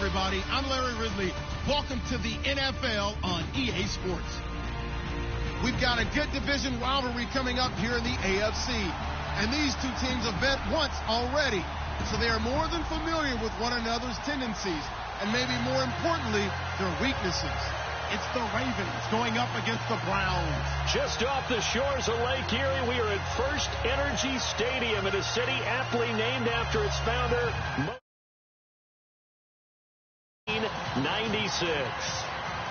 everybody. I'm Larry Ridley. Welcome to the NFL on EA Sports. We've got a good division rivalry coming up here in the AFC. And these two teams have met once already. So they are more than familiar with one another's tendencies. And maybe more importantly, their weaknesses. It's the Ravens going up against the Browns. Just off the shores of Lake Erie, we are at First Energy Stadium in a city aptly named after its founder, 1996.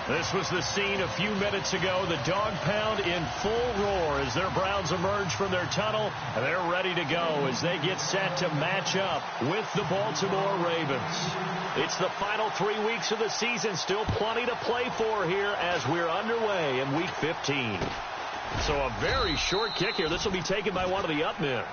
This was the scene a few minutes ago. The dog pound in full roar as their Browns emerge from their tunnel. And they're ready to go as they get set to match up with the Baltimore Ravens. It's the final 3 weeks of the season. Still plenty to play for here as we're underway in Week 15. So a very short kick here. This will be taken by one of the up men.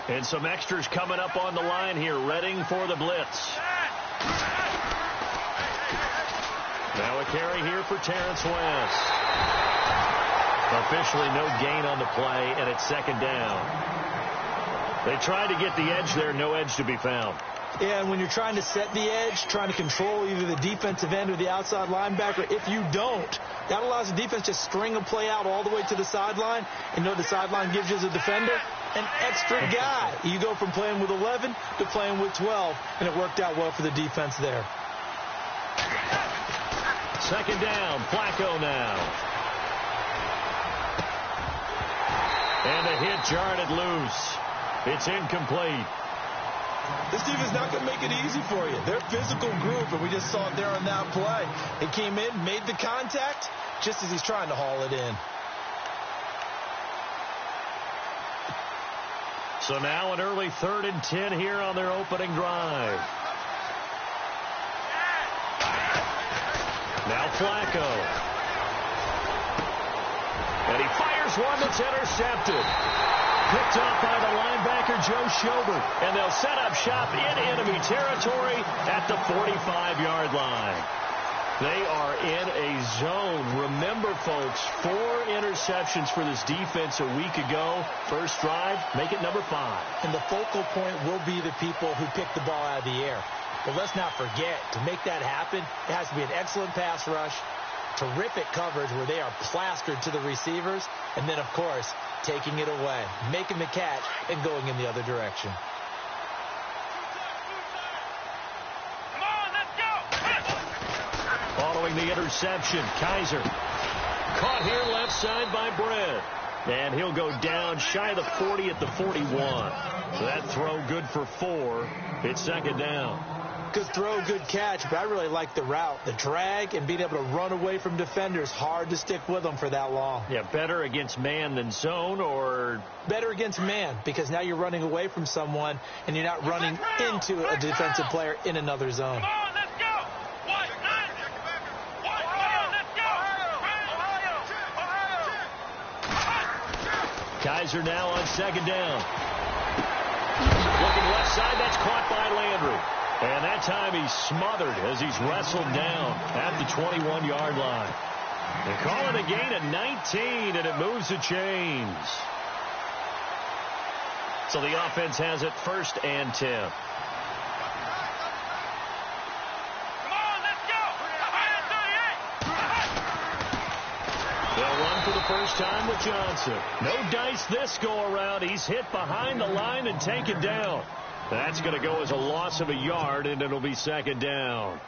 And some extras coming up on the line here, readying for the blitz. Now a carry here for Terrence West. Officially no gain on the play, and it's second down. They tried to get the edge there, no edge to be found. Yeah, and when you're trying to set the edge, trying to control either the defensive end or the outside linebacker, if you don't, that allows the defense to string a play out all the way to the sideline. And you know the sideline gives you as a defender? An extra guy. You go from playing with 11 to playing with 12, and it worked out well for the defense there. Second down, Flacco now. And a hit jarred it loose. It's incomplete. This team is not going to make it easy for you. They're a physical group, and we just saw it there on that play. He came in, made the contact, just as he's trying to haul it in. So now an early 3rd and 10 here on their opening drive. Now Flacco. And he fires one that's intercepted. Picked off by the linebacker, Joe Schobert. And they'll set up shop in enemy territory at the 45-yard line. They are in a zone. Remember, folks, 4 interceptions for this defense a week ago. First drive, make it number 5. And the focal point will be the people who pick the ball out of the air. But let's not forget, to make that happen, it has to be an excellent pass rush, terrific coverage where they are plastered to the receivers, and then, of course, taking it away, making the catch, and going in the other direction. Following the interception, Kaiser caught here left side by Brett. And he'll go down shy of the 40 at the 41. That throw good for 4. It's second down. Good throw, good catch, but I really like the route. The drag and being able to run away from defenders. Hard to stick with them for that long. Yeah, better against man than zone, or? Better against man, because now you're running away from someone and you're not running into a defensive player in another zone. Kaiser now on second down. Looking left side, that's caught by Landry. And that time he's smothered as he's wrestled down at the 21-yard line. They call it a gain of 19, and it moves the chains. So the offense has it 1st and 10. They'll run for the first time with Johnson. No dice this go-around. He's hit behind the line and taken down. That's going to go as a loss of a yard, and it'll be second down.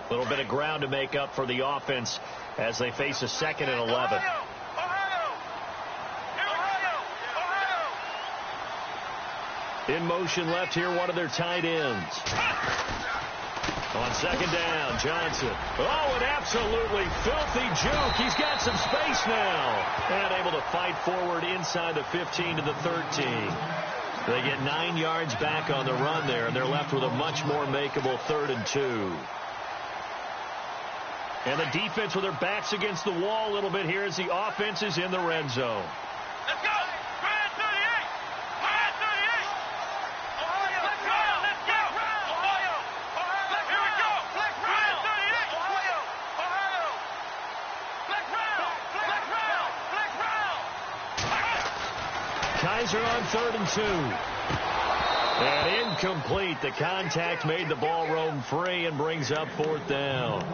A little bit of ground to make up for the offense as they face a 2nd and 11. In motion left here, one of their tight ends. On second down, Johnson. Oh, an absolutely filthy juke. He's got some space now. And able to fight forward inside the 15 to the 13. They get 9 yards back on the run there, and they're left with a much more makeable 3rd and 2. And the defense with their backs against the wall a little bit here as the offense is in the red zone. Let's go! Browns 38! Browns 38! Ohio! Let's go! Let's go! Ohio! Here we go! Black Browns 38! Ohio! Ohio! Black Browns! Black Browns! Black Browns! Kaiser on 3rd and 2. And incomplete. The contact made the ball roam free and brings up 4th down.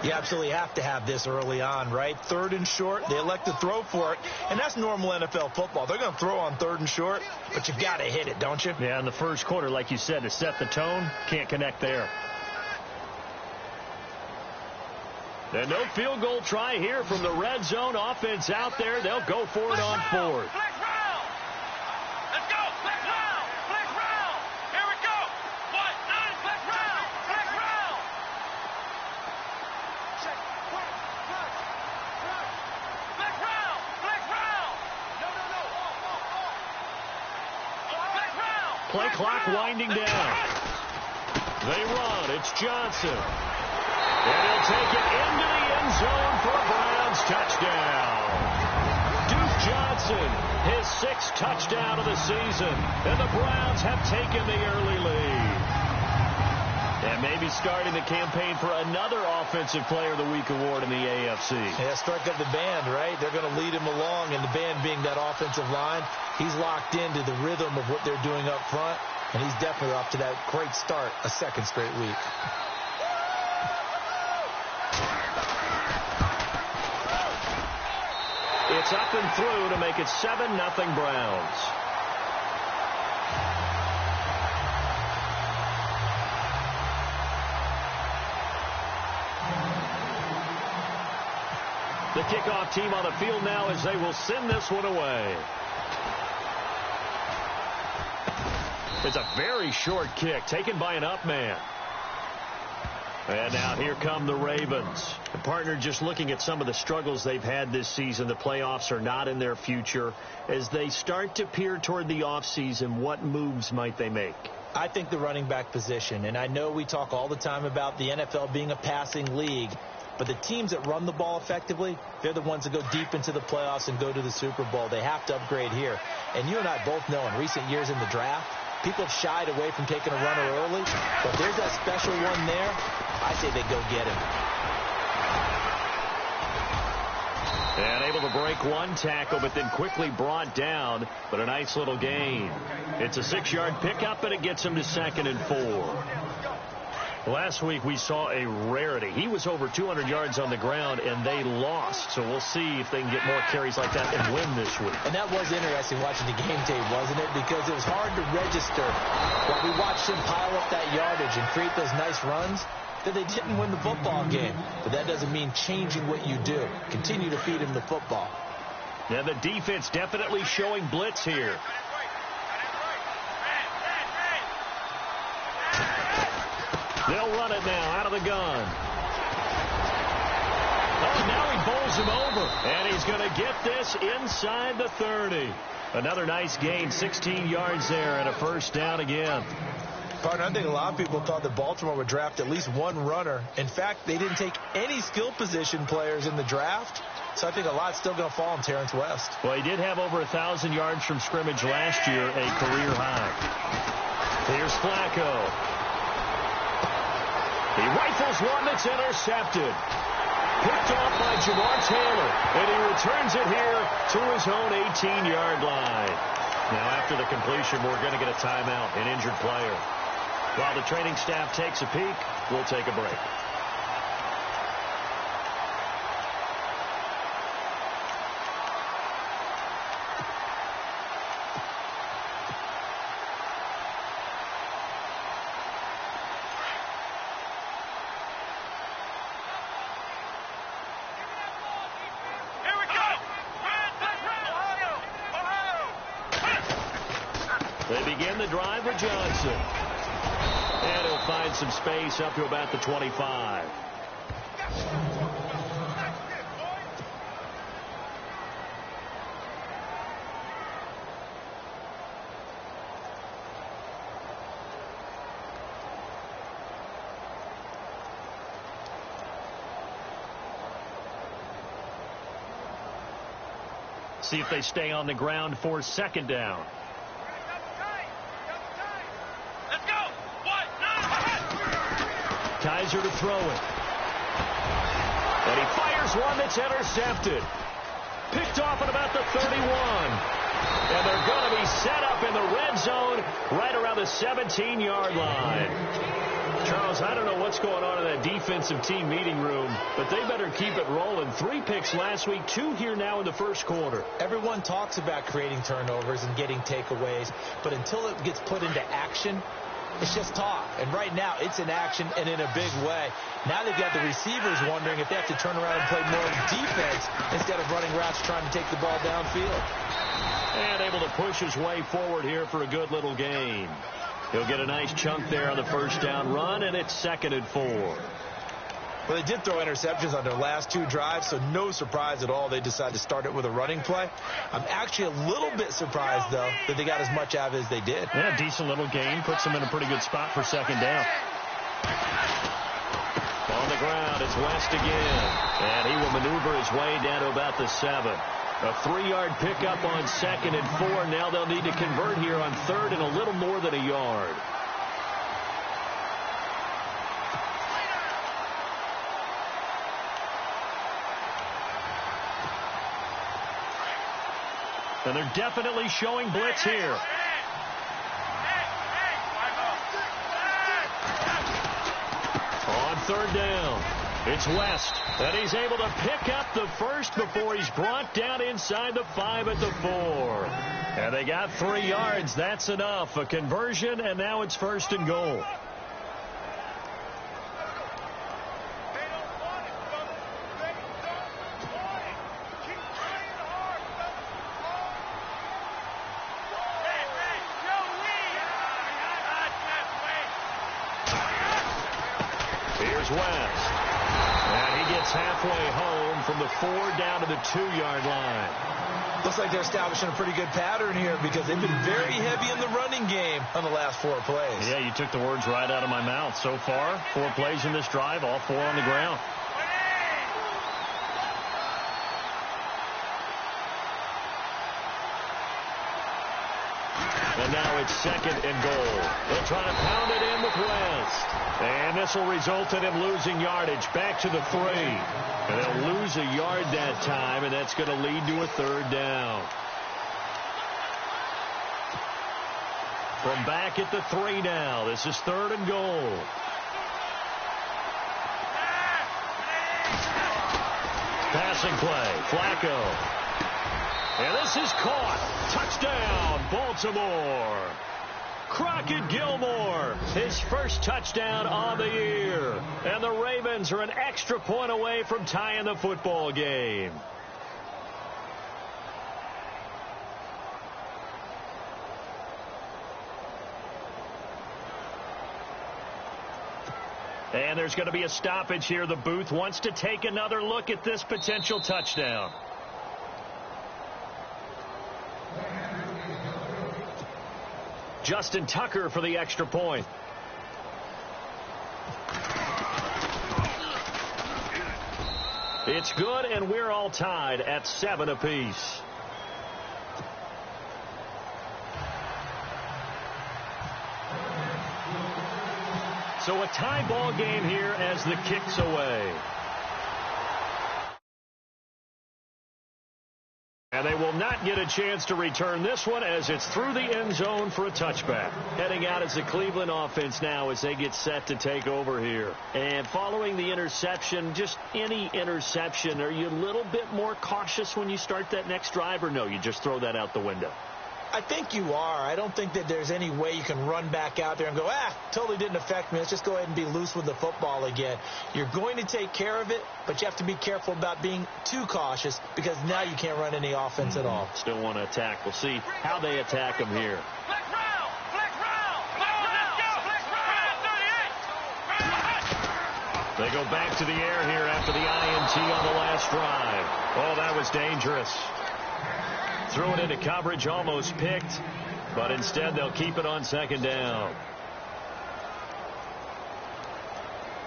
You absolutely have to have this early on, right? 3rd and short, they elect to throw for it, and that's normal NFL football. They're going to throw on 3rd and short, but you got to hit it, don't you? Yeah, in the first quarter, like you said, to set the tone, can't connect there. And no field goal try here from the red zone. Offense out there. They'll go for it on 4th. Play clock winding down. They run. It's Johnson. And he'll take it into the end zone for a Browns touchdown. Duke Johnson, his 6th touchdown of the season. And the Browns have taken the early lead. And maybe starting the campaign for another Offensive Player of the Week award in the AFC. Yeah, strike up the band, right? They're going to lead him along, and the band being that offensive line, he's locked into the rhythm of what they're doing up front, and he's definitely off to that great start, a 2nd straight week. It's up and through to make it 7-0 Browns. The kickoff team on the field now as they will send this one away. It's a very short kick taken by an up man. And now here come the Ravens. The partner just looking at some of the struggles they've had this season. The playoffs are not in their future. As they start to peer toward the offseason, what moves might they make? I think the running back position, and I know we talk all the time about the NFL being a passing league, but the teams that run the ball effectively, they're the ones that go deep into the playoffs and go to the Super Bowl. They have to upgrade here. And you and I both know in recent years in the draft, people have shied away from taking a runner early. But if there's that special one there, I say they go get him. And able to break one tackle, but then quickly brought down. But a nice little gain. It's a 6-yard pickup, and it gets him to 2nd and 4. Last week we saw a rarity. He was over 200 yards on the ground, and they lost. So we'll see if they can get more carries like that and win this week. And that was interesting watching the game tape, wasn't it? Because it was hard to register while we watched him pile up that yardage and create those nice runs that they didn't win the football game. But that doesn't mean changing what you do. Continue to feed him the football. Yeah, the defense definitely showing blitz here. They'll run it now out of the gun. Oh, now he bowls him over. And he's going to get this inside the 30. Another nice gain, 16 yards there, and a 1st down again. Partner, I think a lot of people thought that Baltimore would draft at least one runner. In fact, they didn't take any skill position players in the draft. So I think a lot's still going to fall on Terrence West. Well, he did have over 1,000 yards from scrimmage last year, a career high. Here's Flacco. He rifles one that's intercepted. Picked off by Jamar Taylor. And he returns it here to his own 18-yard line. Now, after the completion, we're going to get a timeout, an injured player. While the training staff takes a peek, we'll take a break. They begin the drive with Johnson. And he'll find some space up to about the 25. See if they stay on the ground for second down. Let's go. Kaiser to throw it. And he fires one that's intercepted. Picked off at about the 31. And they're going to be set up in the red zone right around the 17-yard line. Charles, I don't know what's going on in that defensive team meeting room, but they better keep it rolling. 3 picks last week, 2 here now in the first quarter. Everyone talks about creating turnovers and getting takeaways, but until it gets put into action, it's just talk. And right now, it's in action and in a big way. Now they've got the receivers wondering if they have to turn around and play more defense instead of running routes trying to take the ball downfield. And able to push his way forward here for a good little gain. He'll get a nice chunk there on the first down run, and it's 2nd and 4. Well, they did throw interceptions on their last 2 drives, so no surprise at all they decided to start it with a running play. I'm actually a little bit surprised, though, that they got as much out of it as they did. Yeah, decent little gain. Puts them in a pretty good spot for second down. On the ground, it's West again. And he will maneuver his way down to about the 7. A 3-yard pickup on 2nd and 4. Now they'll need to convert here on 3rd and a little more than a yard. And they're definitely showing blitz here. On 3rd down, it's West. And he's able to pick up the first before he's brought down inside the 5 at the 4. And they got 3 yards. That's enough. A conversion, and now it's 1st and goal. Here's West. And he gets halfway home from the 4 down to the 2-yard line. Looks like they're establishing a pretty good pattern here because they've been very heavy in the running game on the last 4 plays. Yeah, you took the words right out of my mouth. So far, 4 plays in this drive, all 4 on the ground. And now it's 2nd and goal. They'll try to pound it in with West. And this will result in him losing yardage back to the 3. And they'll lose a yard that time, and that's going to lead to a 3rd down. From back at the 3 now, this is 3rd and goal. Passing play, Flacco. And this is caught. Touchdown, Baltimore. Crockett Gilmore, his first touchdown on the year. And the Ravens are an extra point away from tying the football game. And there's going to be a stoppage here. The booth wants to take another look at this potential touchdown. Justin Tucker for the extra point. It's good, and we're all tied at 7 apiece. So a tie ball game here as the kick's away. And they will not get a chance to return this one as it's through the end zone for a touchback. Heading out as the Cleveland offense now as they get set to take over here. And following the interception, just any interception, are you a little bit more cautious when you start that next drive, or no, you just throw that out the window? I think you are. I don't think that there's any way you can run back out there and go, totally didn't affect me. Let's just go ahead and be loose with the football again. You're going to take care of it, but you have to be careful about being too cautious because now you can't run any offense at all. Still want to attack. We'll see how they attack them here. Flex round! Flex round! Flex round! Flex round! They go back to the air here after the INT on the last drive. Oh, that was dangerous. Threw it into coverage, almost picked, but instead they'll keep it on second down.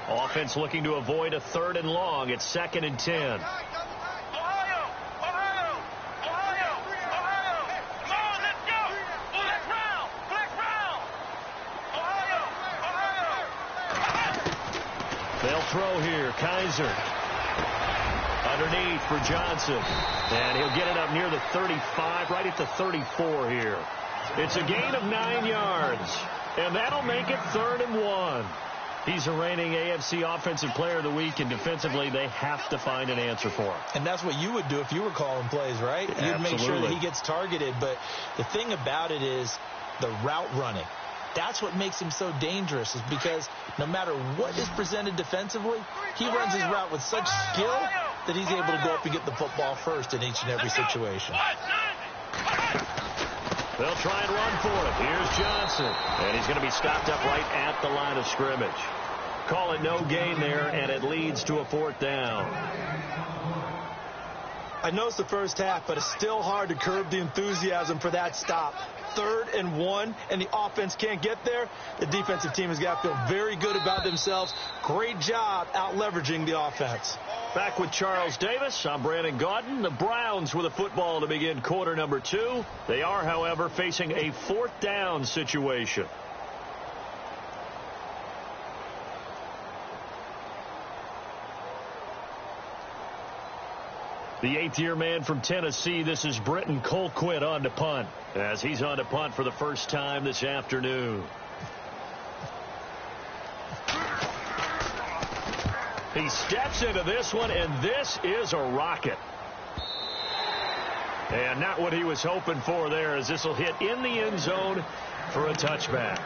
Offense looking to avoid a 3rd and long. It's 2nd and 10. They'll throw here. Kaiser. Underneath for Johnson. And he'll get it up near the 35, right at the 34 here. It's a gain of 9 yards. And that'll make it 3rd and 1. He's a reigning AFC Offensive Player of the Week, and defensively they have to find an answer for him. And that's what you would do if you were calling plays, right? You'd make sure that he gets targeted. But the thing about it is the route running. That's what makes him so dangerous, is because no matter what is presented defensively, he runs his route with such skill that he's able to go up and get the football first in each and every situation. They'll try and run for it. Here's Johnson. And he's going to be stopped up right at the line of scrimmage. Call it no gain there, and it leads to a 4th down. I know it's the first half, but it's still hard to curb the enthusiasm for that stop. 3rd and 1, and the offense can't get there. The defensive team has got to feel very good about themselves. Great job out-leveraging the offense. Back with Charles Davis, I'm Brandon Gaudin. The Browns with a football to begin quarter number 2. They are, however, facing a 4th down situation. The 8th-year man from Tennessee, this is Britton Colquitt on to punt, as he's on to punt for the first time this afternoon. He steps into this one, and this is a rocket. And not what he was hoping for there, as this will hit in the end zone for a touchback.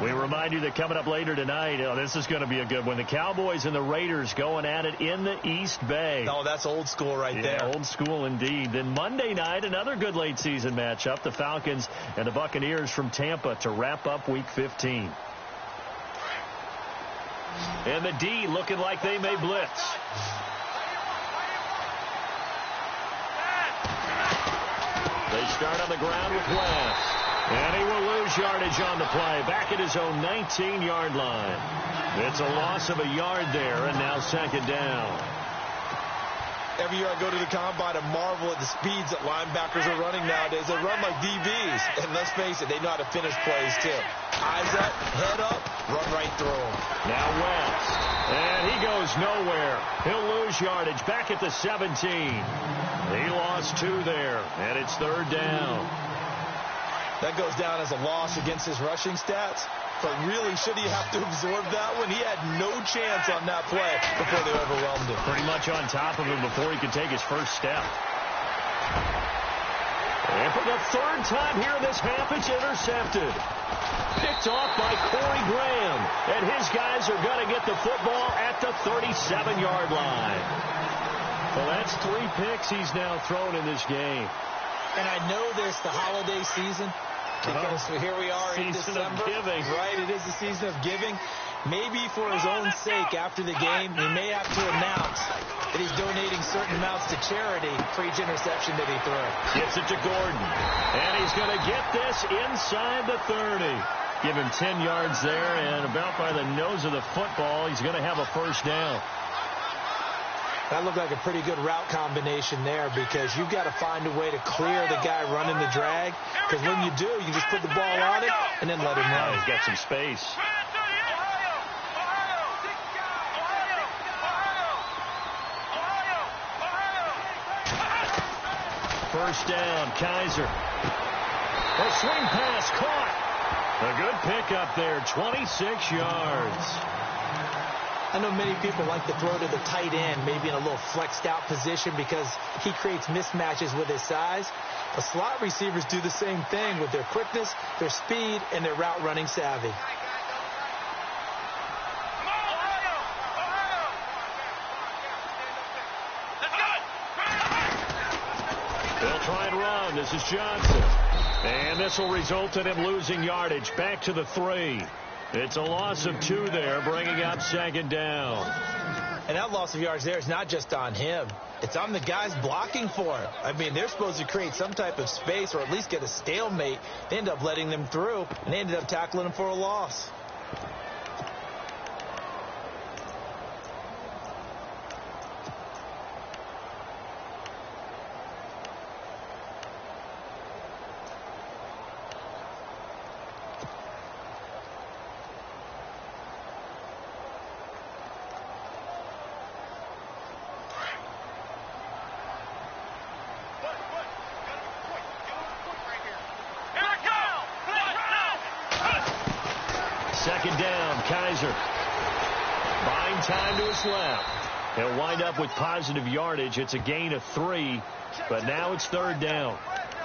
We remind you that coming up later tonight, this is going to be a good one. The Cowboys and the Raiders going at it in the East Bay. Oh, that's old school right there. Old school indeed. Then Monday night, another good late season matchup. The Falcons and the Buccaneers from Tampa to wrap up Week 15. And the D looking like they may blitz. They start on the ground with West. And he will lose yardage on the play. Back at his own 19-yard line. It's a loss of a yard there, and now 2nd down. Every year I go to the combine and marvel at the speeds that linebackers are running nowadays. They run like DBs. And let's face it, they know how to finish plays too. Eyes up, head up, run right through them. Now West. And he goes nowhere. He'll lose yardage back at the 17. He lost 2 there, and it's 3rd down. That goes down as a loss against his rushing stats. But really, should he have to absorb that one? He had no chance on that play before they overwhelmed him. Pretty much on top of him before he could take his first step. And for the 3rd time here in this half, it's intercepted. Picked off by Corey Graham. And his guys are going to get the football at the 37-yard line. Well, that's 3 picks he's now thrown in this game. And I know this, the holiday season, because here we are in December. Season of giving. Right, it is the season of giving. Maybe for his own sake, after the game, he may have to announce that he's donating certain amounts to charity for each interception that he throws. Gets it to Gordon. And he's going to get this inside the 30. Give him 10 yards there, and about by the nose of the football, he's going to have a first down. That looked like a pretty good route combination there, because you've got to find a way to clear the guy running the drag. Because when you do, you just put the ball on it and then let him run. He's got some space. First down, Kaiser. A swing pass caught. A good pickup there, 26 yards. I know many people like to throw to the tight end, maybe in a little flexed out position, because he creates mismatches with his size. But slot receivers do the same thing with their quickness, their speed, and their route running savvy. They'll try and run. This is Johnson. And this will result in him losing yardage back to the 3. It's a loss of 2 there, bringing up 2nd down. And that loss of yards there is not just on him. It's on the guys blocking for him. I mean, they're supposed to create some type of space or at least get a stalemate. They end up letting them through, and they ended up tackling him for a loss. Second down, Kaiser. Buying time to his left. He'll wind up with positive yardage. It's a gain of 3, but now it's third down.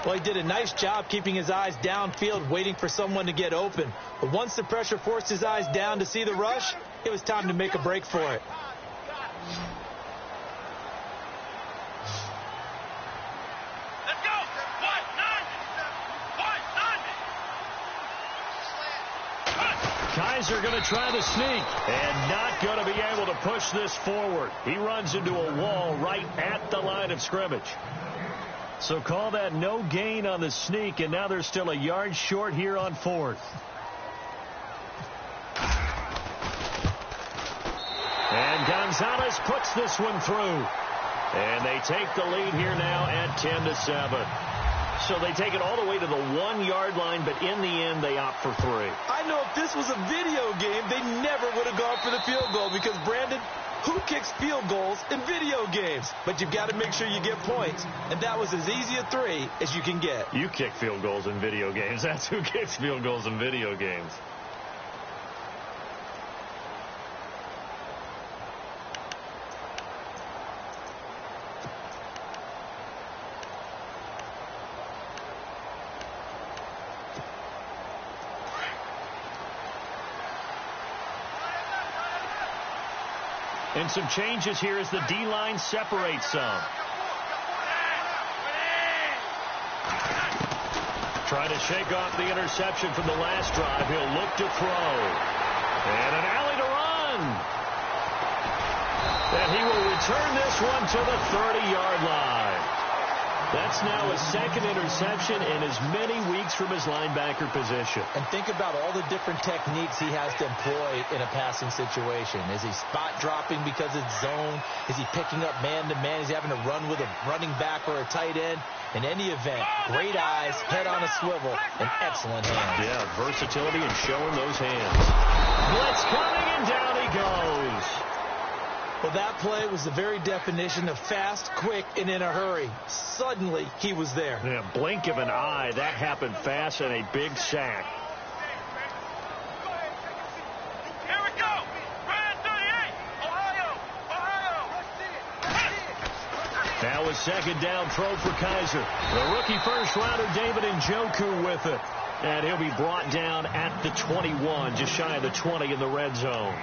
Well, he did a nice job keeping his eyes downfield, waiting for someone to get open. But once the pressure forced his eyes down to see the rush, it was time to make a break for it. Kaiser going to try the sneak and not going to be able to push this forward. He runs into a wall right at the line of scrimmage. So call that no gain on the sneak, and now they're still a yard short here on fourth. And Gonzalez puts this one through. And they take the lead here now at 10-7. So they take it all the way to the 1-yard line, but in the end, they opt for 3. I know if this was a video game, they never would have gone for the field goal because, Brandon, who kicks field goals in video games? But you've got to make sure you get points, and that was as easy a 3 as you can get. You kick field goals in video games. That's who kicks field goals in video games. And some changes here as the D-line separates some. Trying to shake off the interception from the last drive. He'll look to throw. And an alley to run. And he will return this one to the 30-yard line. That's now his second interception in as many weeks from his linebacker position. And think about all the different techniques he has to employ in a passing situation. Is he spot dropping because it's zone? Is he picking up man-to-man? Is he having to run with a running back or a tight end? In any event, great eyes, head on a swivel, and excellent hands. Yeah, versatility and showing those hands. Blitz coming, and down he goes. Well, that play was the very definition of fast, quick, and in a hurry. Suddenly, he was there. Yeah, blink of an eye. That happened fast and a big sack. Here we go. Browns 38. Ohio. Now a second down throw for Kaiser. The rookie first-rounder David Njoku with it. And he'll be brought down at the 21, just shy of the 20 in the red zone.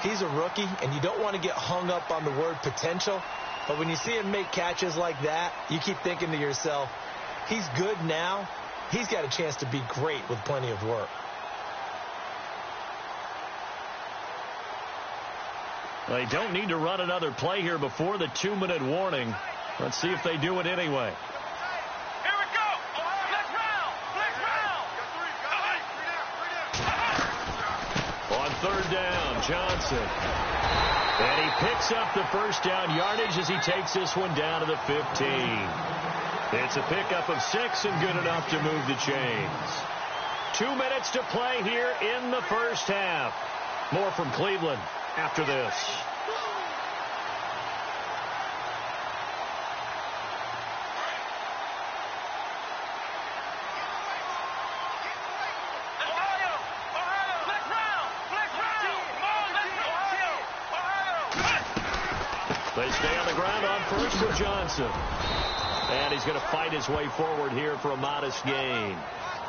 He's a rookie, and you don't want to get hung up on the word potential. But when you see him make catches like that, you keep thinking to yourself, he's good now. He's got a chance to be great with plenty of work. They don't need to run another play here before the 2-minute warning. Let's see if they do it anyway. Here we go. Flex round. On third down, Johnson. And he picks up the first down yardage as he takes this one down to the 15. It's a pickup of 6 and good enough to move the chains. 2 minutes to play here in the first half. More from Cleveland after this. They stay on the ground on first for Johnson. And he's going to fight his way forward here for a modest gain.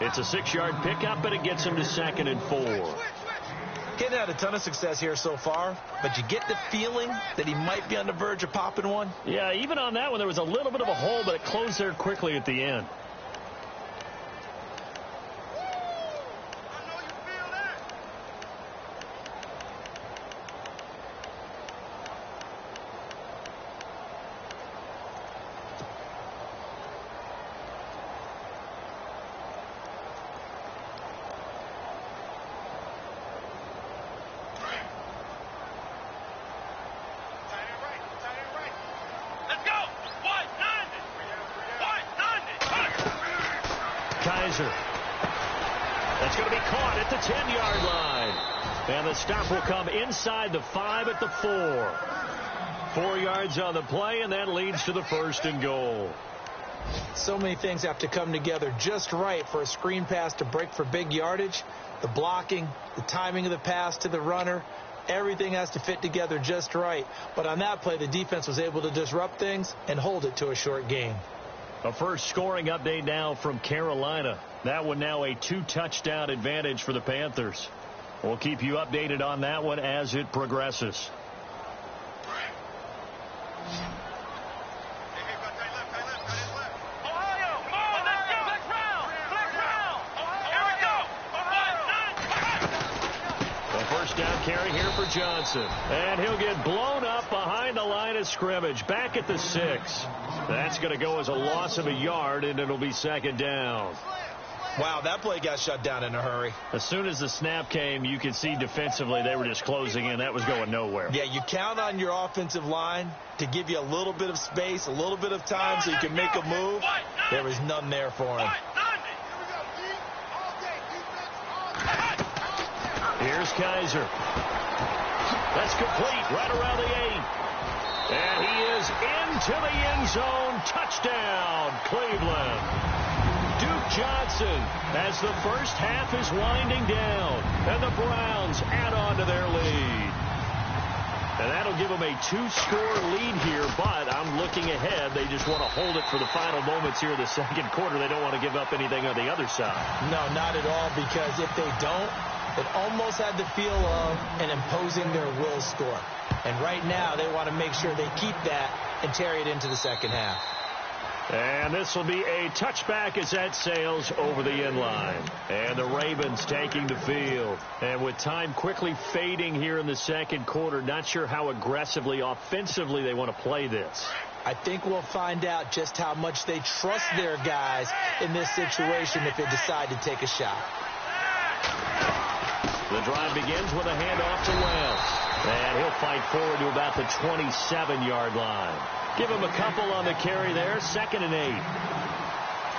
It's a 6-yard pickup, but it gets him to 2nd and 4. Getting had a ton of success here so far, but you get the feeling that he might be on the verge of popping one. Yeah, even on that one, there was a little bit of a hole, but it closed there quickly at the end. Kaiser. That's going to be caught at the 10-yard line. And the stop will come inside the 5 at the 4. 4 yards on the play, and that leads to the 1st and goal. So many things have to come together just right for a screen pass to break for big yardage. The blocking, the timing of the pass to the runner, everything has to fit together just right. But on that play, the defense was able to disrupt things and hold it to a short gain. A first scoring update now from Carolina. That one now a 2-touchdown advantage for the Panthers. We'll keep you updated on that one as it progresses. Down carry here for Johnson. And he'll get blown up behind the line of scrimmage. Back at the 6. That's going to go as a loss of a yard, and it'll be 2nd down. Wow, that play got shut down in a hurry. As soon as the snap came, you could see defensively they were just closing in. That was going nowhere. Yeah, you count on your offensive line to give you a little bit of space, a little bit of time so you can make a move. There was none there for him. Here's Kaiser. That's complete right around the 8. And he is into the end zone. Touchdown, Cleveland. Duke Johnson as the first half is winding down. And the Browns add on to their lead. And that'll give them a 2-score lead here, but I'm looking ahead. They just want to hold it for the final moments here in the second quarter. They don't want to give up anything on the other side. No, not at all, because if they don't, it almost had the feel of an imposing their will score. And right now, they want to make sure they keep that and carry it into the second half. And this will be a touchback as that sails over the end line. And the Ravens taking the field. And with time quickly fading here in the second quarter, not sure how aggressively, offensively they want to play this. I think we'll find out just how much they trust their guys in this situation if they decide to take a shot. The drive begins with a handoff to West. And he'll fight forward to about the 27-yard line. Give him a couple on the carry there. 2nd and 8.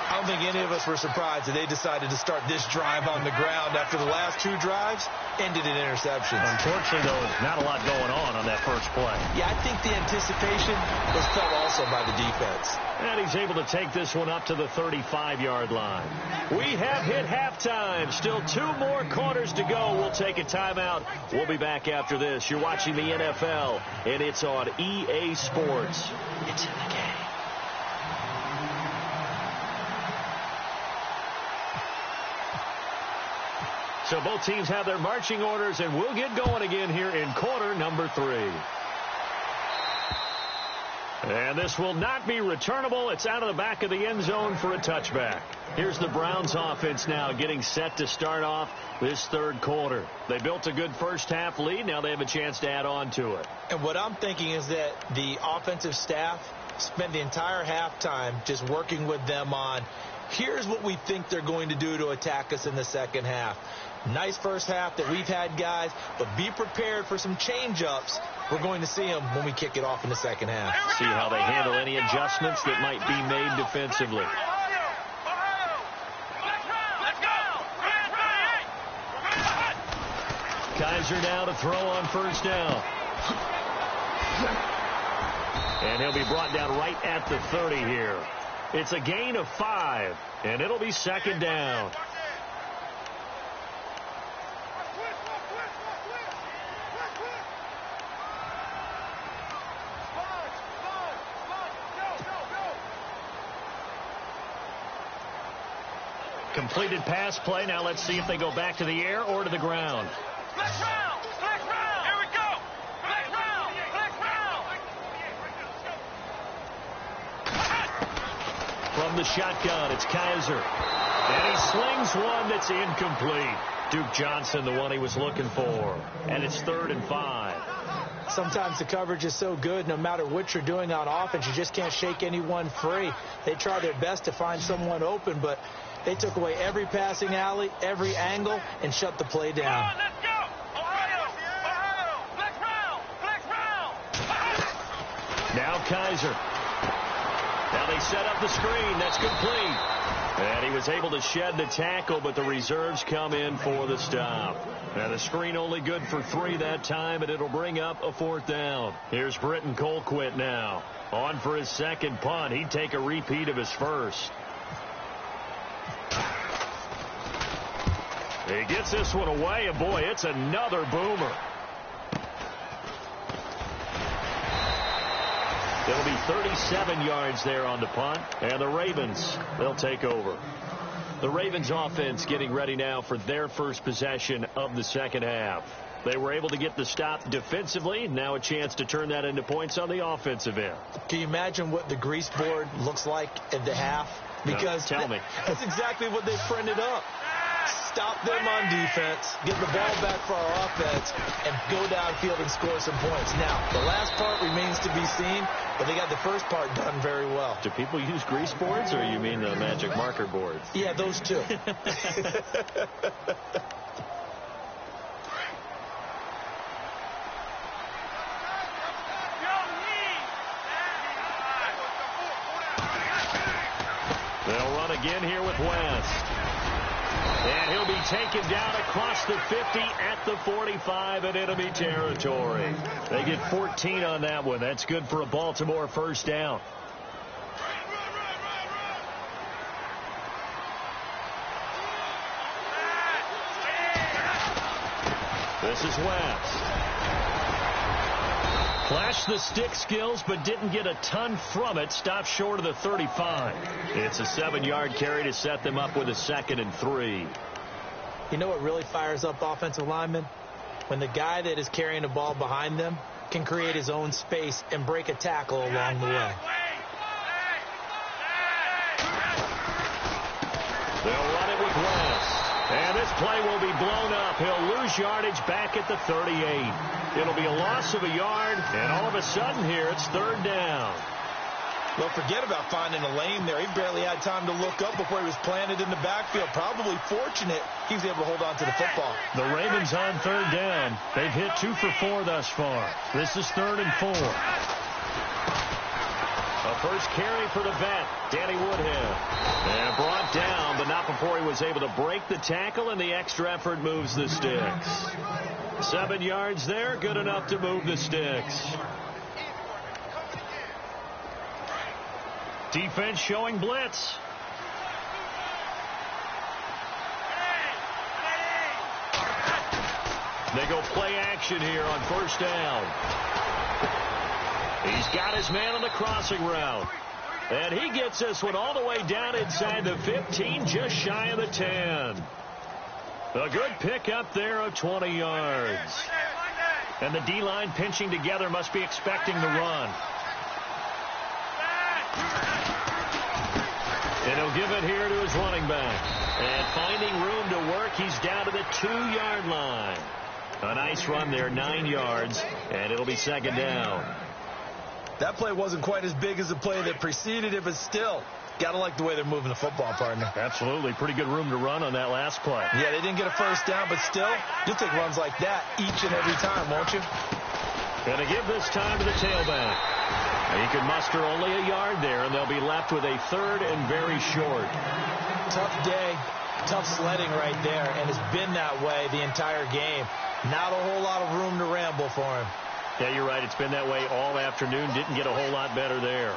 I don't think any of us were surprised that they decided to start this drive on the ground after the last 2 drives ended in interceptions. Unfortunately, though, not a lot going on that first play. Yeah, I think the anticipation was felt also by the defense. And he's able to take this one up to the 35-yard line. We have hit halftime. Still 2 more quarters to go. We'll take a timeout. We'll be back after this. You're watching the NFL, and it's on EA Sports. It's in the game. So both teams have their marching orders, and we'll get going again here in quarter number 3. And this will not be returnable. It's out of the back of the end zone for a touchback. Here's the Browns offense now getting set to start off this third quarter. They built a good first half lead. Now they have a chance to add on to it. And what I'm thinking is that the offensive staff spent the entire halftime just working with them on, here's what we think they're going to do to attack us in the second half. Nice first half that we've had, guys, but be prepared for some change-ups. We're going to see them when we kick it off in the second half. See how they handle any adjustments that might be made defensively. Kaiser now to throw on first down. And he'll be brought down right at the 30 here. It's a gain of 5, and it'll be 2nd down. Completed pass play. Now let's see if they go back to the air or to the ground. Flex round! Flex round! Here we go! Flex round! Flex round! From the shotgun, it's Kaiser. And he slings one that's incomplete. Duke Johnson, the one he was looking for. And it's 3rd and 5. Sometimes the coverage is so good, no matter what you're doing on offense, you just can't shake anyone free. They try their best to find someone open, but they took away every passing alley, every angle, and shut the play down. Let's go! Ohio! Ohio! Flex round! Flex round! Now Kaiser. Now they set up the screen. That's complete. And he was able to shed the tackle, but the reserves come in for the stop. And the screen only good for 3 that time, and it'll bring up a 4th down. Here's Britton Colquitt now. On for his second punt. He'd take a repeat of his first. He gets this one away, and boy, it's another boomer. It'll be 37 yards there on the punt, and the Ravens, they'll take over. The Ravens offense getting ready now for their first possession of the second half. They were able to get the stop defensively. Now a chance to turn that into points on the offensive end. Can you imagine what the grease board looks like at the half? Because no, tell me. That's exactly what they printed up. Stop them on defense, get the ball back for our offense, and go downfield and score some points. Now, the last part remains to be seen, but they got the first part done very well. Do people use grease boards, or you mean the magic marker boards? Yeah, those two. They'll run again here with West. And he'll be taken down across the 50 at the 45 in enemy territory. They get 14 on that one. That's good for a Baltimore first down. This is West. Flashed the stick skills, but didn't get a ton from it. Stopped short of the 35. It's a 7-yard carry to set them up with a 2nd and 3. You know what really fires up offensive linemen? When the guy that is carrying the ball behind them can create his own space and break a tackle along the way. They'll run it with West. And this play will be blown up. He'll lose yardage back at the 38. It'll be a loss of a yard, and all of a sudden here it's 3rd down. Well, forget about finding a lane there. He barely had time to look up before he was planted in the backfield. Probably fortunate he was able to hold on to the football. The Ravens on 3rd down. They've hit 2 for 4 thus far. This is 3rd and 4. A first carry for the vet, Danny Woodhead. And brought down, but not before he was able to break the tackle, and the extra effort moves the sticks. 7 yards there, good enough to move the sticks. Defense showing blitz. They go play action here on first down. He's got his man on the crossing route. And he gets this one all the way down inside the 15, just shy of the 10. A good pick up there of 20 yards. And the D-line pinching together must be expecting the run. And he'll give it here to his running back. And finding room to work, he's down to the 2-yard line. A nice run there, 9 yards, and it'll be 2nd down. That play wasn't quite as big as the play that preceded it, but still, got to like the way they're moving the football, partner. Absolutely. Pretty good room to run on that last play. Yeah, they didn't get a first down, but still, you'll take runs like that each and every time, won't you? Going to give this time to the tailback. He can muster only a yard there, and they'll be left with a 3rd and very short. Tough day, tough sledding right there, and it's been that way the entire game. Not a whole lot of room to ramble for him. Yeah, you're right. It's been that way all afternoon. Didn't get a whole lot better there.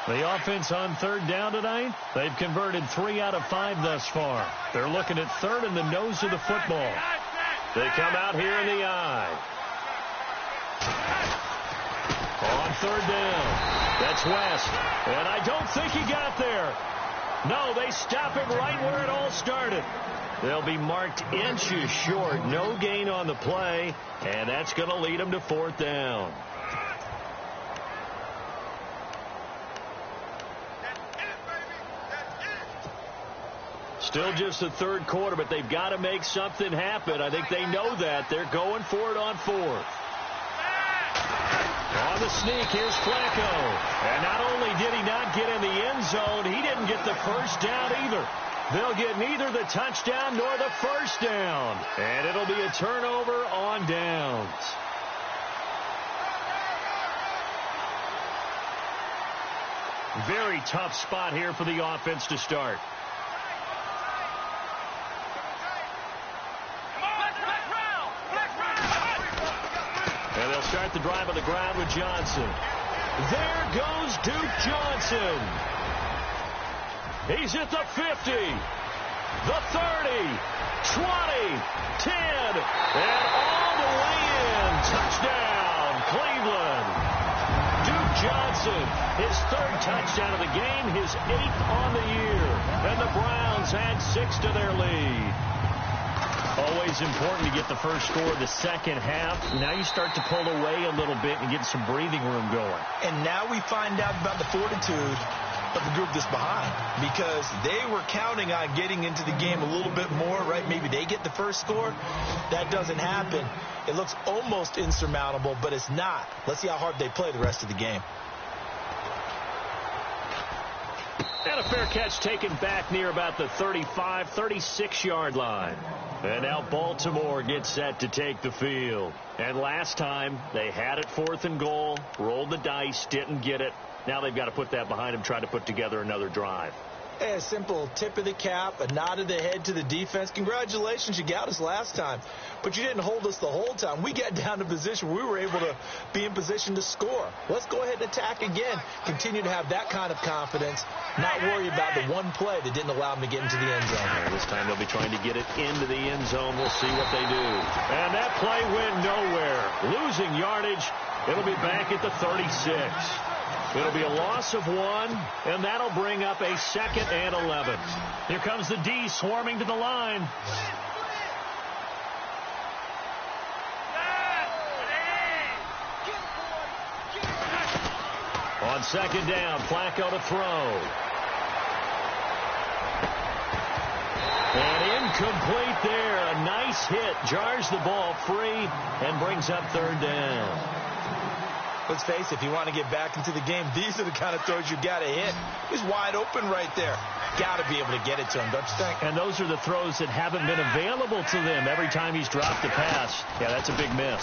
The offense on 3rd down tonight, they've converted 3 out of 5 thus far. They're looking at 3rd in the nose of the football. They come out here in the eye. On 3rd down, that's West. And I don't think he got there. No, they stop him right where it all started. They'll be marked inches short. No gain on the play, and that's going to lead them to 4th down. Still just the 3rd quarter, but they've got to make something happen. I think they know that. They're going for it on 4th. On the sneak, here's Flacco. And not only did he not get in the end zone, he didn't get the first down either. They'll get neither the touchdown nor the first down. And it'll be a turnover on downs. Very tough spot here for the offense to start. And they'll start the drive on the ground with Johnson. There goes Duke Johnson. He's at the 50, the 30, 20, 10, and all the way in. Touchdown, Cleveland. Duke Johnson, his third touchdown of the game, his 8th on the year. And the Browns add 6 to their lead. Always important to get the first score of the second half. Now you start to pull away a little bit and get some breathing room going. And now we find out about the fortitude of the group that's behind, because they were counting on getting into the game a little bit more, right? Maybe they get the first score. That doesn't happen. It looks almost insurmountable, but it's not. Let's see how hard they play the rest of the game. And a fair catch taken back near about the 35, 36-yard line. And now Baltimore gets set to take the field. And last time, they had it 4th and goal, rolled the dice, didn't get it. Now they've got to put that behind them, try to put together another drive. A simple tip of the cap, a nod of the head to the defense. Congratulations, you got us last time. But you didn't hold us the whole time. We got down to position where we were able to be in position to score. Let's go ahead and attack again. Continue to have that kind of confidence. Not worry about the one play that didn't allow them to get into the end zone. And this time they'll be trying to get it into the end zone. We'll see what they do. And that play went nowhere. Losing yardage. It'll be back at the 36. It'll be a loss of 1, and that'll bring up a 2nd and 11. Here comes the D swarming to the line. On 2nd down, Flacco to throw. And incomplete there. A nice hit. Jars the ball free and brings up 3rd down. Let's face it, if you want to get back into the game, these are the kind of throws you got to hit. He's wide open right there. Got to be able to get it to him, don't you think? And those are the throws that haven't been available to them every time he's dropped a pass. Yeah, that's a big miss.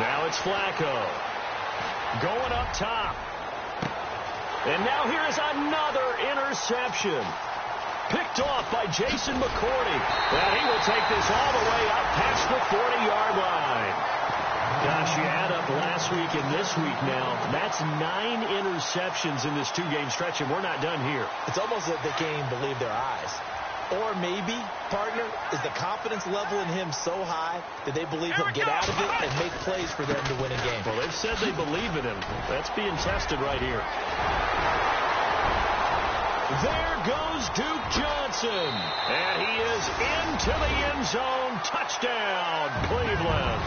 Now it's Flacco. Going up top. And now here's another interception. Picked off by Jason McCourty. And he will take this all the way up past the 40-yard line. Gosh, you add up last week and this week now. That's 9 interceptions in this 2-game stretch, and we're not done here. It's almost like they can't even believe their eyes. Or maybe, partner, is the confidence level in him so high that they believe he'll get out of it and make plays for them to win a game. Well, they've said they believe in him. That's being tested right here. There goes Duke Johnson. And he is into the end zone. Touchdown, Cleveland.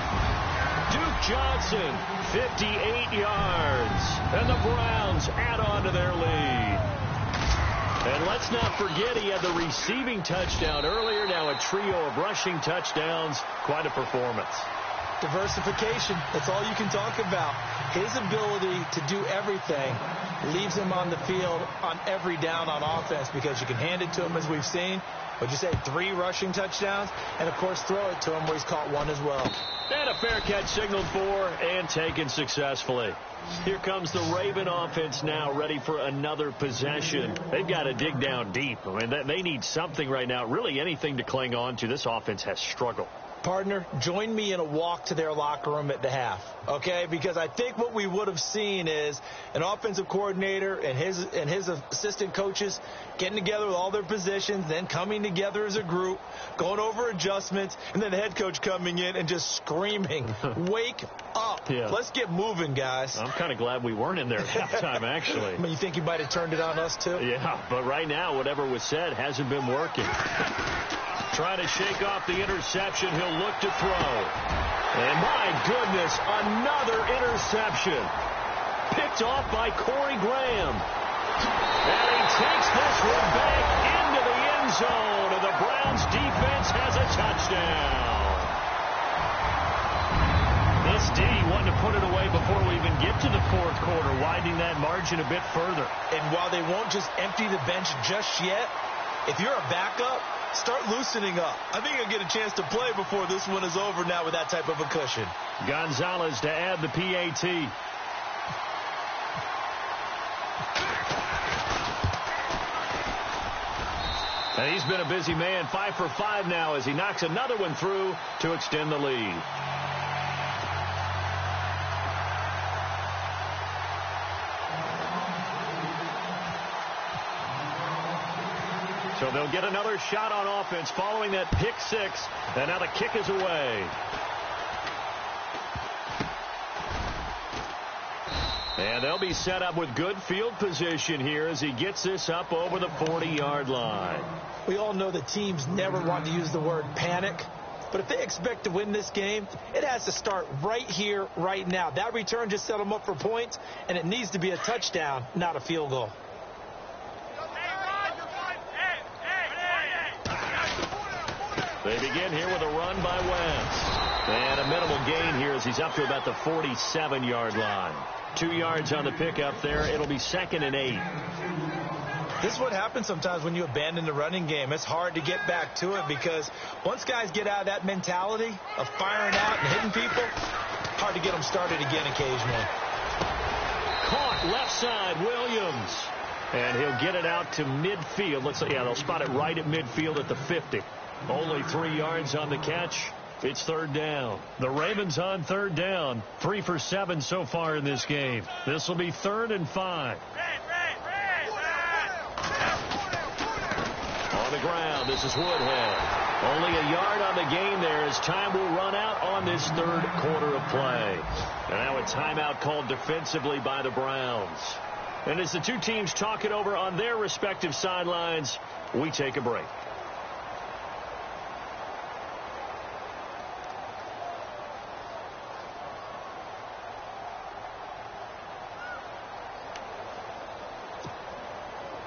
Duke Johnson, 58 yards. And the Browns add on to their lead. And let's not forget he had the receiving touchdown earlier. Now a trio of rushing touchdowns. Quite a performance. Diversification. That's all you can talk about. His ability to do everything leaves him on the field on every down on offense, because you can hand it to him, as we've seen. What'd you say, 3 rushing touchdowns? And, of course, throw it to him where he's caught 1 as well. And a fair catch signaled for and taken successfully. Here comes the Raven offense now, ready for another possession. They've got to dig down deep. I mean, they need something right now, really anything to cling on to. This offense has struggled. Partner, join me in a walk to their locker room at the half, okay? Because I think what we would have seen is an offensive coordinator and his assistant coaches getting together with all their positions, then coming together as a group, going over adjustments, and then the head coach coming in and just screaming, wake up. Yeah. Let's get moving, guys. I'm kind of glad we weren't in there at halftime, actually. I mean, you think you might have turned it on us, too? Yeah, but right now, whatever was said hasn't been working. Trying to shake off the interception. He'll look to throw. And my goodness, another interception. Picked off by Corey Graham. And he takes this one back into the end zone. And the Browns defense has a touchdown. This D wanted to put it away before we even get to the 4th quarter, widening that margin a bit further. And while they won't just empty the bench just yet, If you're a backup, start loosening up. I think you'll get a chance to play before this one is over now with that type of a cushion. Gonzalez to add the PAT. And he's been a busy man, 5 for 5 now as he knocks another one through to extend the lead. So they'll get another shot on offense following that pick six, and now the kick is away. And they'll be set up with good field position here as he gets this up over the 40-yard line. We all know the teams never want to use the word panic, but if they expect to win this game, it has to start right here, right now. That return just set them up for points, and it needs to be a touchdown, not a field goal. They begin here with a run by Wentz. And a minimal gain here as he's up to about the 47-yard line. 2 yards on the pickup there. It'll be 2nd and 8. This is what happens sometimes when you abandon the running game. It's hard to get back to it because once guys get out of that mentality of firing out and hitting people, hard to get them started again occasionally. Caught left side, Williams. And he'll get it out to midfield. Looks like, yeah, they'll spot it right at midfield at the 50. Only 3 yards on the catch. It's 3rd down. The Ravens on 3rd down. 3 for 7 so far in this game. This will be 3rd and 5. On the ground, this is Woodhead. Only a yard on the gain there as time will run out on this 3rd quarter of play. And now a timeout called defensively by the Browns. And as the two teams talk it over on their respective sidelines, we take a break.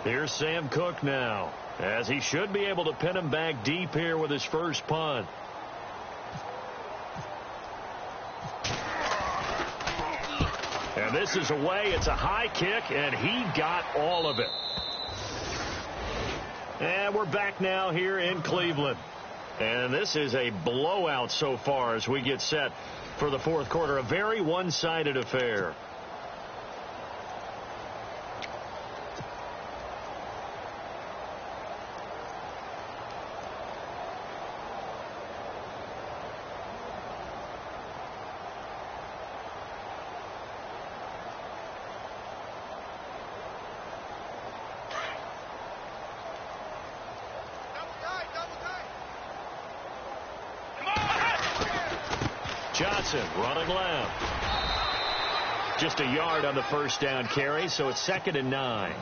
Here's Sam Cook now, as he should be able to pin him back deep here with his first punt. And this is away. It's a high kick, and he got all of it. And we're back now here in Cleveland. And this is a blowout so far as we get set for the 4th quarter. A very one-sided affair. Johnson running left. Just a yard on the first down carry, so it's 2nd and 9.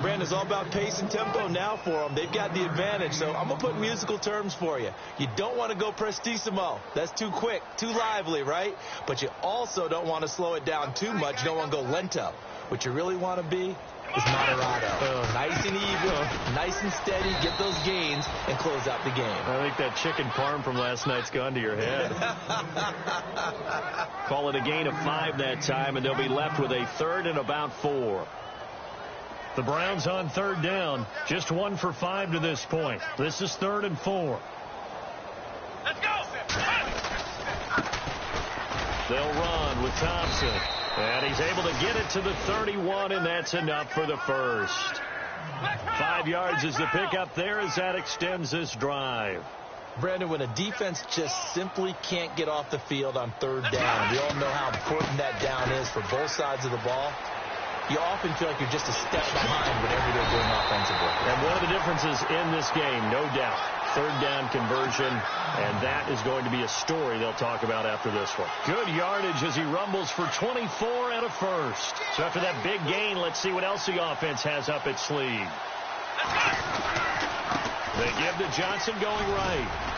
Brandon, it's all about pace and tempo now for them. They've got the advantage, so I'm going to put musical terms for you. You don't want to go prestissimo. That's too quick, too lively, right? But you also don't want to slow it down too much. You don't want to go lento. What you really want to be is Moderado. Nice and even, nice and steady, get those gains, and close out the game. I think that chicken parm from last night's gone to your head. Call it a gain of 5 that time, and they'll be left with a 3rd and about 4. The Browns on 3rd down, just 1 for 5 to this point. This is 3rd and 4. Let's go. They'll run with Thompson. And he's able to get it to the 31, and that's enough for the first. 5 yards is the pickup there as that extends this drive. Brandon, when a defense just simply can't get off the field on 3rd down, we all know how important that down is for both sides of the ball. You often feel like you're just a step behind whatever they're doing offensively. And one of the differences in this game, no doubt, 3rd down conversion, and that is going to be a story they'll talk about after this one. Good yardage as he rumbles for 24 and a first. So after that big gain, let's see what else the offense has up its sleeve. They give to Johnson going right.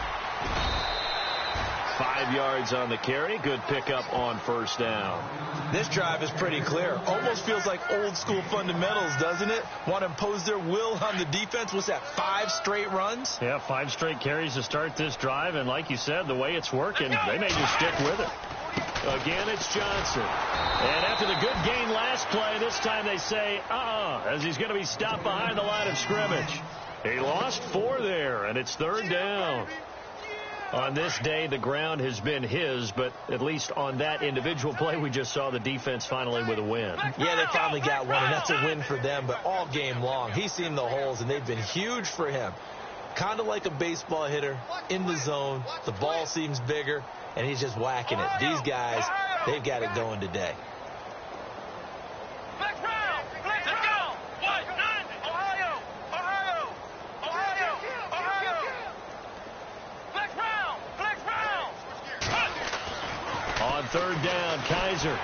5 yards on the carry. Good pickup on first down. This drive is pretty clear. Almost feels like old school fundamentals, doesn't it? Want to impose their will on the defense. What's that, 5 straight runs? Yeah, 5 straight carries to start this drive. And like you said, the way it's working, they may just stick with it. Again, it's Johnson. And after the good gain last play, this time they say, as he's going to be stopped behind the line of scrimmage. He lost 4 there, and it's 3rd down. On this day, the ground has been his, but at least on that individual play, we just saw the defense finally with a win. Yeah, they finally got one, and that's a win for them, but all game long, he's seen the holes, and they've been huge for him. Kind of like a baseball hitter in the zone. The ball seems bigger, and he's just whacking it. These guys, they've got it going today. On 3rd down, Kaiser.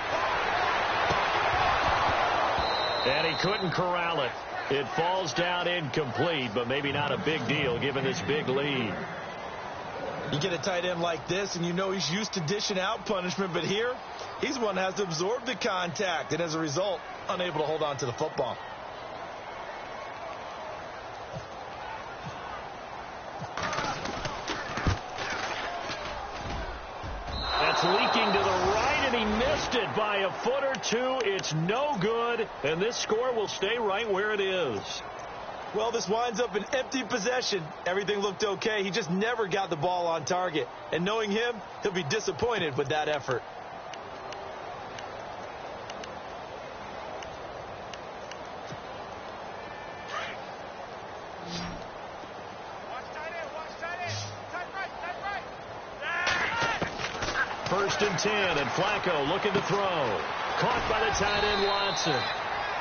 And he couldn't corral it. It falls down incomplete, but maybe not a big deal given this big lead. You get a tight end like this, and you know he's used to dishing out punishment, but here, he's one that has to absorb the contact, and as a result, unable to hold on to the football. That's leaking to the right, and he missed it by a foot or 2. It's no good, and this score will stay right where it is. Well, this winds up an empty possession. Everything looked okay. He just never got the ball on target. And knowing him, he'll be disappointed with that effort. First and 10, and Flacco looking to throw. Caught by the tight end, Watson.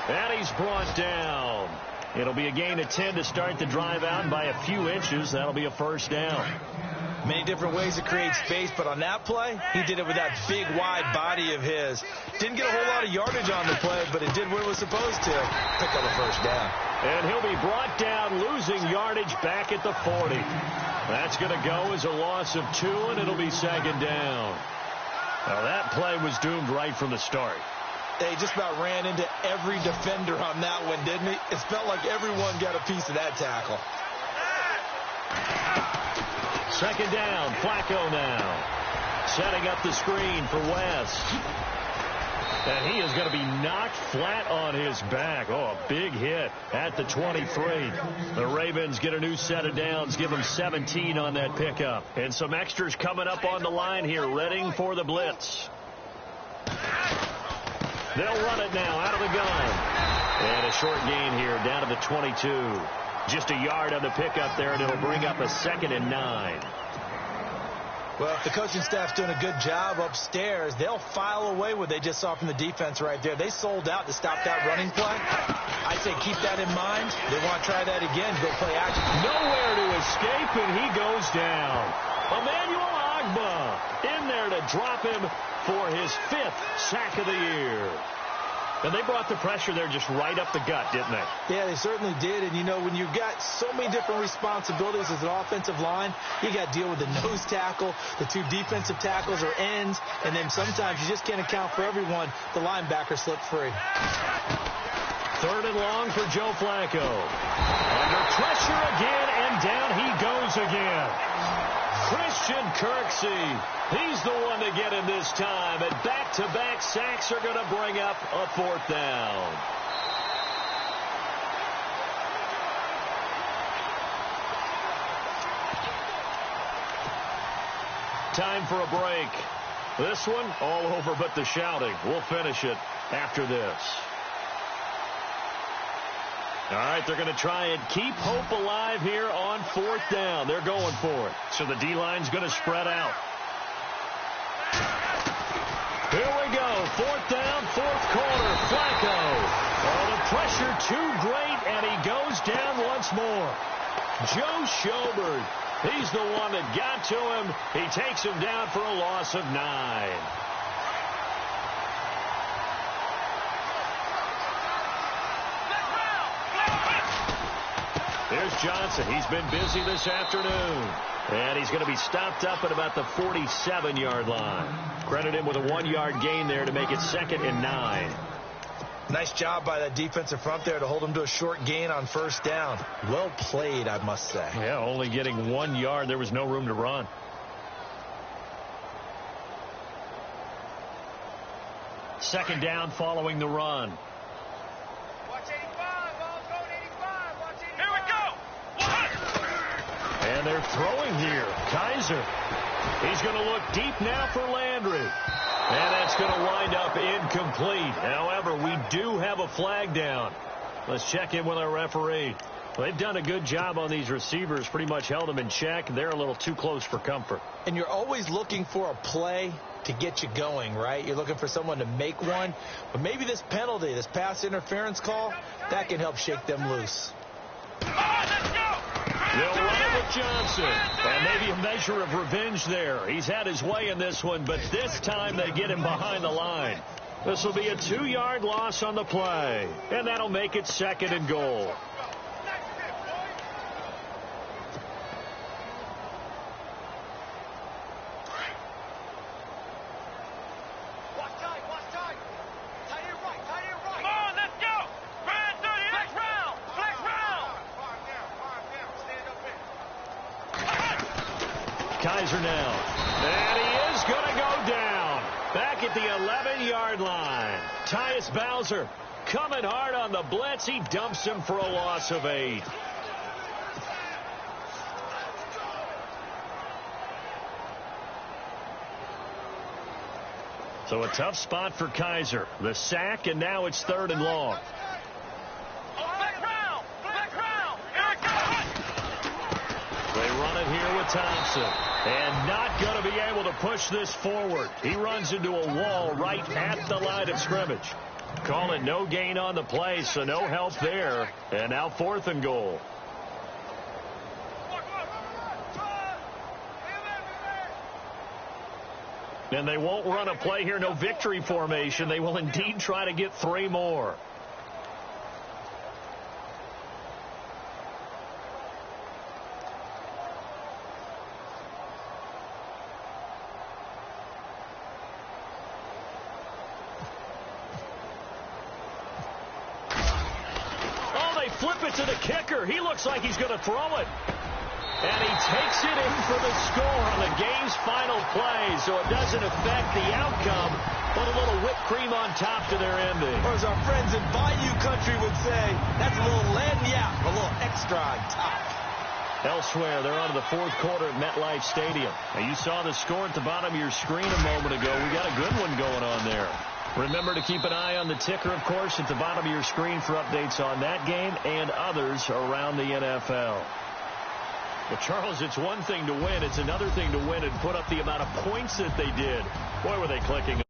And he's brought down. It'll be a gain of 10 to start the drive out by a few inches. That'll be a 1st down. Many different ways to create space, but on that play, he did it with that big, wide body of his. Didn't get a whole lot of yardage on the play, but it did what it was supposed to. Pick up a 1st down. And he'll be brought down, losing yardage back at the 40. That's going to go as a loss of 2, and it'll be 2nd down. Now, that play was doomed right from the start. They just about ran into every defender on that one, didn't he? It felt like everyone got a piece of that tackle. 2nd down, Flacco now. Setting up the screen for West. And he is going to be knocked flat on his back. Oh, a big hit at the 23. The Ravens get a new set of downs, give them 17 on that pickup. And some extras coming up on the line here, readying for the blitz. They'll run it now out of the gun. And a short gain here down to the 22. Just a yard on the pickup there, and it'll bring up a 2nd and 9. Well, if the coaching staff's doing a good job upstairs, they'll file away what they just saw from the defense right there. They sold out to stop that running play. I say keep that in mind. They want to try that again, go play action. Nowhere to escape, and he goes down. Emmanuel Agba in there to drop him for his 5th sack of the year. And they brought the pressure there just right up the gut, didn't they? Yeah, they certainly did. And, you know, when you've got so many different responsibilities as an offensive line, you got to deal with the nose tackle, the 2 defensive tackles or ends, and then sometimes you just can't account for everyone. The linebacker slipped free. 3rd and long for Joe Flacco. Under pressure again, and down he goes again. Christian Kirksey, he's the one to get him this time, and back-to-back sacks are going to bring up a 4th down. Time for a break. This one, all over but the shouting. We'll finish it after this. All right, they're going to try and keep hope alive here on 4th down. They're going for it. So the D-line's going to spread out. Here we go. 4th down, 4th quarter. Flacco. Oh, the pressure too great, and he goes down once more. Joe Schobert. He's the one that got to him. He takes him down for a loss of 9. Here's Johnson. He's been busy this afternoon. And he's going to be stopped up at about the 47-yard line. Credit him with a 1-yard gain there to make it 2nd and 9. Nice job by that defensive front there to hold him to a short gain on 1st down. Well played, I must say. Yeah, only getting 1 yard. There was no room to run. Second down following the run. Watch 85. Ball's going 85. Watch 85. Here we go. they're throwing here. Kaiser. He's going to look deep now for Landry. And that's going to wind up incomplete. However, we do have a flag down. Let's check in with our referee. They've done a good job on these receivers, pretty much held them in check. They're a little too close for comfort. And you're always looking for a play to get you going, right? You're looking for someone to make one. But maybe this penalty, this pass interference call, that can help shake them loose. They'll run it with Johnson. And maybe a measure of revenge there. He's had his way in this one, but this time they get him behind the line. This will be a 2-yard loss on the play. And that'll make it 2nd and goal. Kaiser now. And he is going to go down. Back at the 11-yard line. Tyus Bowser coming hard on the blitz. He dumps him for a loss of 8. So a tough spot for Kaiser. The sack, and now it's 3rd and long. They run it here with Thompson. And not going to be able to push this forward. He runs into a wall right at the line of scrimmage. Call it no gain on the play, so no help there. And now 4th and goal. And they won't run a play here, no victory formation. They will indeed try to get 3 more. Flip it to the kicker. He looks like he's going to throw it. And he takes it in for the score on the game's final play, so it doesn't affect the outcome, but a little whipped cream on top to their ending. Or as our friends in Bayou Country would say, that's a little lagniappe, a little extra on top. Elsewhere, they're on to the 4th quarter at MetLife Stadium. Now, you saw the score at the bottom of your screen a moment ago. We got a good one going on there. Remember to keep an eye on the ticker, of course, at the bottom of your screen for updates on that game and others around the NFL. Well, Charles, it's one thing to win. It's another thing to win and put up the amount of points that they did. Boy, were they clicking.